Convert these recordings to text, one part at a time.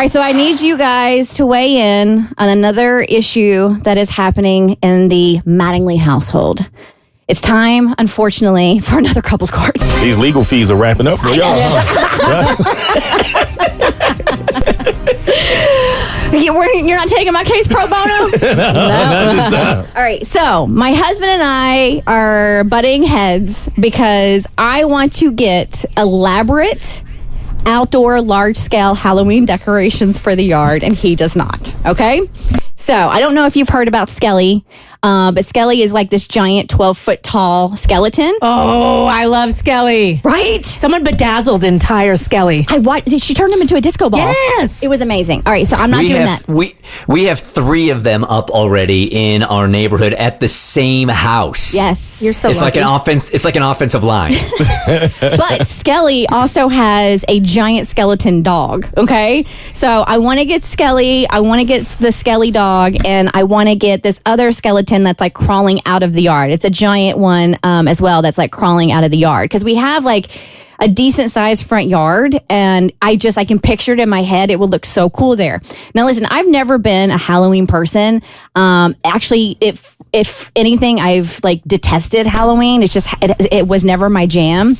right, so I need you guys to weigh in on another issue that is happening in the Mattingly household. It's time, unfortunately, for another couples court. These legal fees are wrapping up for y'all. You're not taking my case pro bono? No. All right, so my husband and I are butting heads because I want to get elaborate outdoor large-scale Halloween decorations for the yard, and he does not, okay? So I don't know if you've heard about Skelly, but Skelly is like this giant 12-foot tall skeleton. Oh, I love Skelly. Right? Someone bedazzled entire Skelly. She turned him into a disco ball. Yes. It was amazing. All right, so I'm not doing that. We have 3 of them up already in our neighborhood at the same house. Yes. You're so It's lucky. it's like an offensive line. But Skelly also has a giant skeleton dog, okay? So I want to get Skelly, I want to get the Skelly dog, and I want to get this other skeleton that's like crawling out of the yard. It's a giant one as well that's like crawling out of the yard. Because we have like a decent sized front yard, and I can picture it in my head. It would look so cool there. Now listen, I've never been a Halloween person. Actually, if anything, I've like detested Halloween. It was never my jam.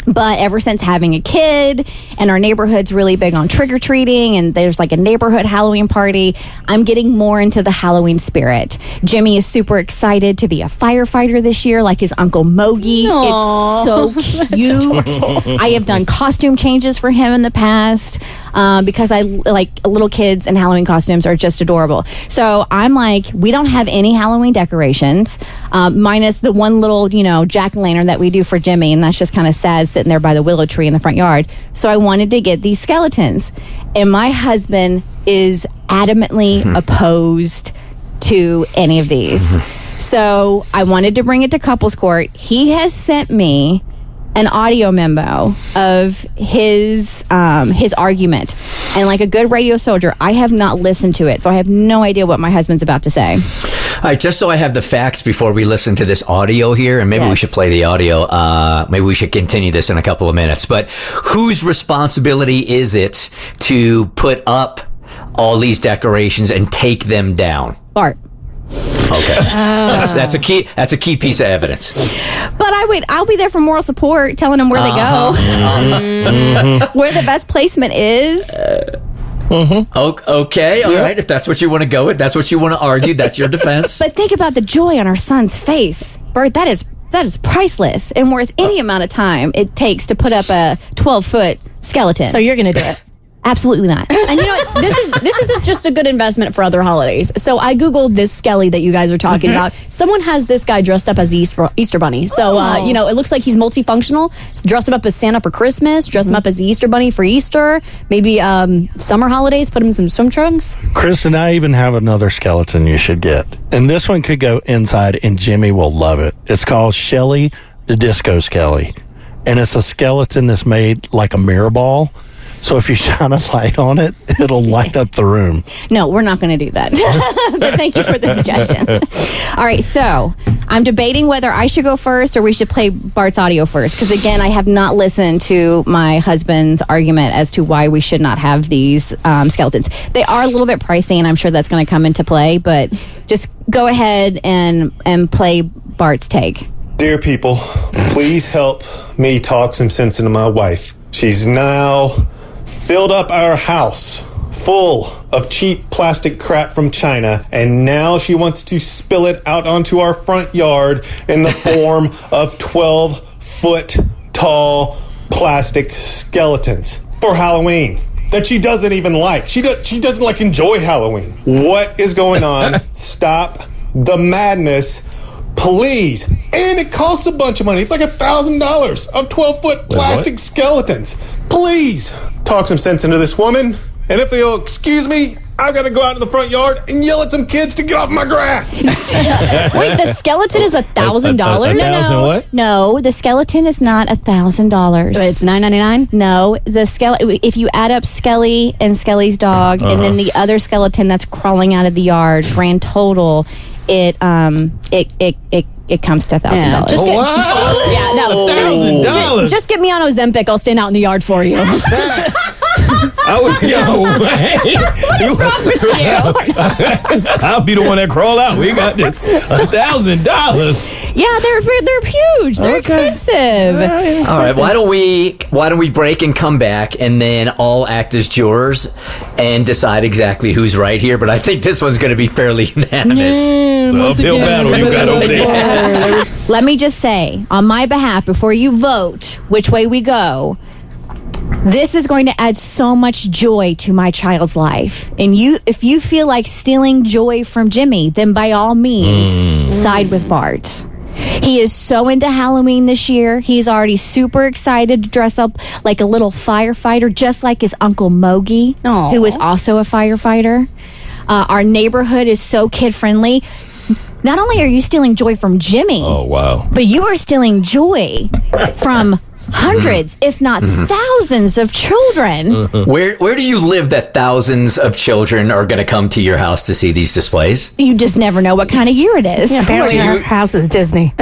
But ever since having a kid, and our neighborhood's really big on trick-or-treating, and there's like a neighborhood Halloween party, I'm getting more into the Halloween spirit. Jimmy is super excited to be a firefighter this year, like his Uncle Mogi. Aww. It's so cute. I have done costume changes for him in the past because I like little kids and Halloween costumes are just adorable. So I'm like, we don't have any Halloween decorations, minus the one little, jack-o'-lantern that we do for Jimmy, and that's just kind of sad sitting there by the willow tree in the front yard. So I wanted to get these skeletons, and my husband is adamantly opposed to any of these. So I wanted to bring it to couples court. He has sent me an audio memo of his argument, and like a good radio soldier, I have not listened to it, so I have no idea what my husband's about to say. All right, just so I have the facts before we listen to this audio here, and maybe we should play the audio. Maybe we should continue this in a couple of minutes. But whose responsibility is it to put up all these decorations and take them down? Bart. Okay, that's a key piece of evidence. But I'll be there for moral support, telling them where they go, where the best placement is. Okay, all right. If that's what you want to go with, that's what you want to argue. That's your defense. But think about the joy on our son's face, Bert. That is priceless and worth any amount of time it takes to put up a 12-foot skeleton. So you're going to do it? Absolutely not. And you know what? This is just a good investment for other holidays. So I Googled this Skelly that you guys are talking about. Someone has this guy dressed up as the Easter Bunny. So, it looks like he's multifunctional. Dress him up as Santa for Christmas. Dress him up as the Easter Bunny for Easter. Maybe summer holidays, put him in some swim trunks. Kristen, I even have another skeleton you should get. And this one could go inside, and Jimmy will love it. It's called Shelly the Disco Skelly. And it's a skeleton that's made like a mirror ball. So if you shine a light on it, it'll light up the room. No, we're not going to do that. But thank you for the suggestion. All right, so I'm debating whether I should go first or we should play Bart's audio first. Because, again, I have not listened to my husband's argument as to why we should not have these skeletons. They are a little bit pricey, and I'm sure that's going to come into play. But just go ahead and play Bart's take. Dear people, please help me talk some sense into my wife. She's now filled up our house full of cheap plastic crap from China, and now she wants to spill it out onto our front yard in the form of 12-foot tall plastic skeletons for Halloween that she doesn't even like. She doesn't like enjoy Halloween. What is going on? Stop the madness, please. And it costs a bunch of money. It's like $1,000 of 12-foot plastic skeletons. Please talk some sense into this woman. And if they'll excuse me, I've got to go out to the front yard and yell at some kids to get off my grass. Wait, the skeleton is $1,000? $1,000 what? No, the skeleton is not $1,000. It's $9.99? No, if you add up Skelly and Skelly's dog, and then the other skeleton that's crawling out of the yard, grand total, it comes to $1,000. Yeah, $1,000. Just Just get me on Ozempic. I'll stand out in the yard for you. I'll be the one that crawl out. We got this $1,000. Yeah, they're huge. They're expensive. All right, why don't we break and come back and then all act as jurors and decide exactly who's right here? But I think this one's going to be fairly unanimous. Uphill battle you got over there. Let me just say, on my behalf, before you vote which way we go, this is going to add so much joy to my child's life. And if you feel like stealing joy from Jimmy, then by all means, side with Bart. He is so into Halloween this year. He's already super excited to dress up like a little firefighter, just like his Uncle Mogi, who is also a firefighter. Our neighborhood is so kid-friendly. Not only are you stealing joy from Jimmy, but you are stealing joy from hundreds, if not thousands of children. Where do you live that thousands of children are going to come to your house to see these displays? You just never know what kind of year it is. Yeah, apparently our house is Disney.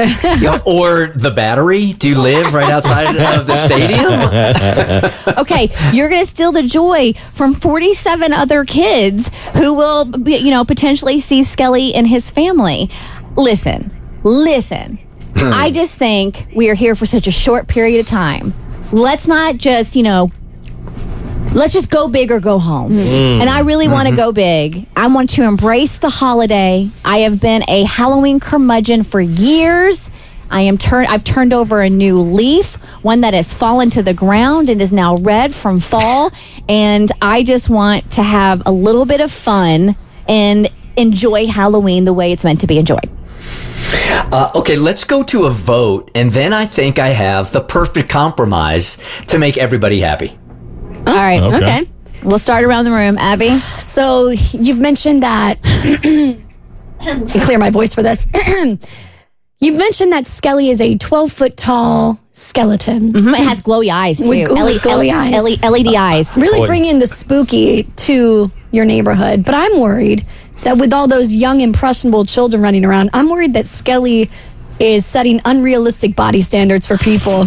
Or the Battery? Do you live right outside of the stadium? Okay, you're going to steal the joy from 47 other kids who will, potentially see Skelly and his family. Listen. I just think we are here for such a short period of time. Let's not just, let's just go big or go home. And I really want to go big. I want to embrace the holiday. I have been a Halloween curmudgeon for years. I've turned over a new leaf, one that has fallen to the ground and is now red from fall. And I just want to have a little bit of fun and enjoy Halloween the way it's meant to be enjoyed. Okay, let's go to a vote, and then I think I have the perfect compromise to make everybody happy. All right. Okay. We'll start around the room. Abby? So you've mentioned that. Clear my voice for this. You've mentioned that Skelly is a 12-foot tall skeleton. It has glowy eyes, too. Glowy eyes. LED eyes. Really bringing the spooky to your neighborhood. But I'm worried that with all those young, impressionable children running around, I'm worried that Skelly is setting unrealistic body standards for people.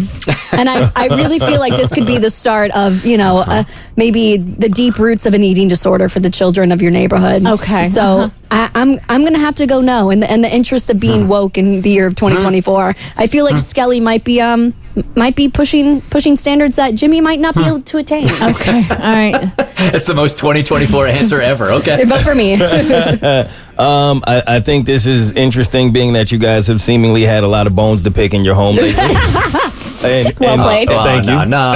And I really feel like this could be the start of, maybe the deep roots of an eating disorder for the children of your neighborhood. Okay. So I'm going to have to go no in the interest of being woke in the year of 2024. I feel like Skelly might be pushing standards that Jimmy might not be able to attain. Okay. All right. That's the most 2024 answer ever. Okay. Vote for me. I think this is interesting, being that you guys have seemingly had a lot of bones to pick in your home lately. Well played. Thank you. No.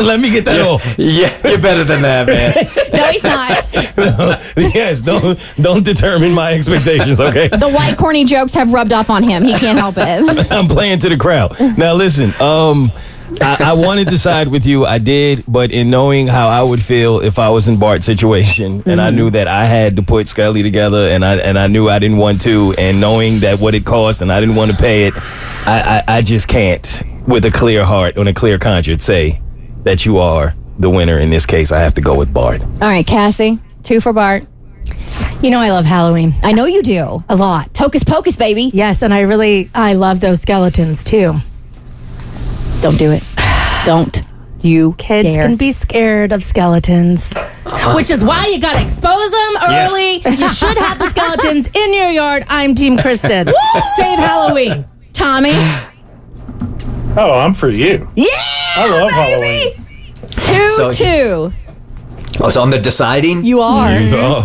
Let me get that off. Yeah, you're better than that, man. No, he's not. Yes, don't determine my expectations, okay? The white corny jokes have rubbed off on him. He can't help it. I'm playing to the crowd. Now, listen, I wanted to side with you. I did, but in knowing how I would feel if I was in Bart's situation, and I knew that I had to put Skelly together, and I knew I didn't want to, and knowing that what it cost and I didn't want to pay it, I just can't, with a clear heart, on a clear conscience, say that you are the winner. In this case, I have to go with Bart. All right, Cassie, 2 for Bart. You know I love Halloween. I know you do. A lot. Hocus pocus, baby. Yes, and I love those skeletons too. Don't do it. Don't you Kids dare. can be scared of skeletons. Which is why you gotta expose them early. You should have the skeletons in your yard. I'm Team Kristen. Save Halloween. Tommy? Oh, I'm for you. Yeah! I love baby! Halloween. 2-2. Oh, so I'm the deciding? You are.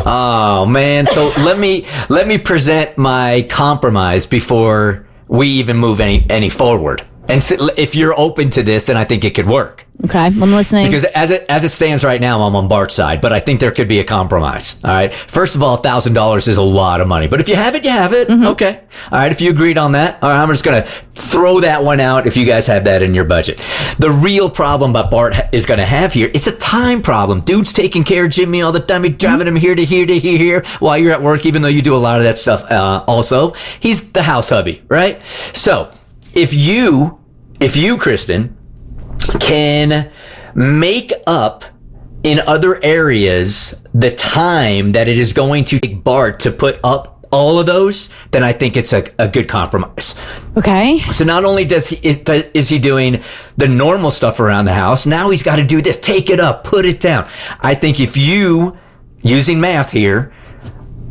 Oh, man. So let me present my compromise before we even move any forward. And so if you're open to this, then I think it could work. Okay, I'm listening. Because as it stands right now, I'm on Bart's side, but I think there could be a compromise. All right. First of all, $1,000 is a lot of money, but if you have it, you have it. Mm-hmm. Okay. All right. If you agreed on that, all right, I'm just gonna throw that one out. If you guys have that in your budget, the real problem that Bart is gonna have here, it's a time problem. Dude's taking care of Jimmy all the time. He's driving him here to here to here while you're at work, even though you do a lot of that stuff. Also, he's the house hubby, right? So if you, Kristen, can make up in other areas the time that it is going to take Bart to put up all of those, then I think it's a good compromise. Okay. So not only is he doing the normal stuff around the house, now he's got to do this. Take it up, put it down. I think if you, using math here,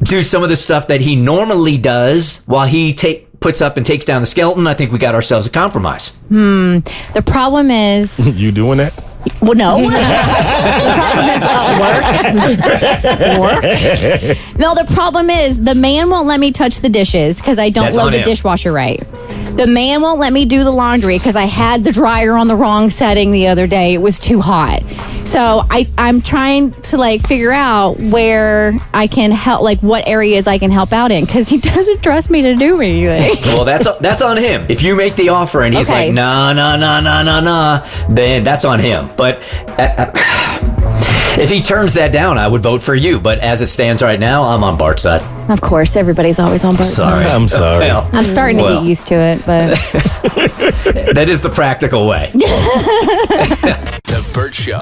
do some of the stuff that he normally does while he puts up and takes down the skeleton, I think we got ourselves a compromise. The problem is... You doing that? Well, no. The problem is work. No, the problem is the man won't let me touch the dishes because I don't load the dishwasher right. The man won't let me do the laundry because I had the dryer on the wrong setting the other day. It was too hot. So I'm trying to figure out where I can help, what areas I can help out in, because he doesn't trust me to do anything. Well, that's on him. If you make the offer and he's like, nah, then that's on him. But if he turns that down, I would vote for you. But as it stands right now, I'm on Bart's side. Of course, everybody's always on Bart's side. I'm sorry. Well, I'm starting to get used to it, but that is the practical way. The Bert Show.